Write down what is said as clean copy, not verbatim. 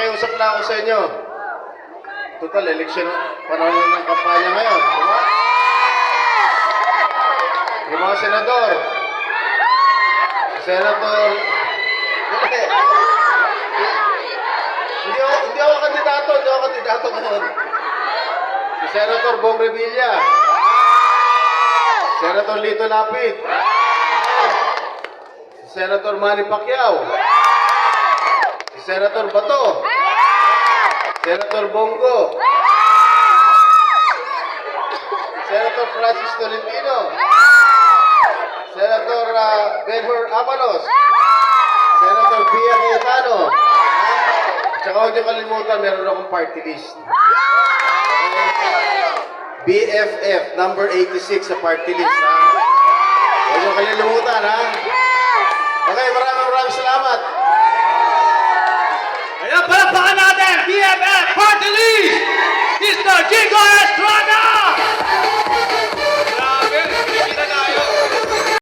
makiusap na ako sa inyo. Total, election, panahon ng kampanya ngayon. Diba? Yung mga senador. Senator... Hindi ako kandidato ngayon. Si Senator Bong Revilla. Senator Lito Lapid. Si Senator Manny Pacquiao. Si Senator Bato. Senator Bongo. Senator Francis Tolentino. Senator Benhur Avalos. Senator Pia Cayetano. Tsaka huwag niyo kalimutan, meron akong party list. BFF, number 86 sa party list, ha? Huwag niyo kalimutan, ha? Okay, maraming salamat. Ayan, palakpakan natin, BFF Party List, Mr. Jingo Estrada!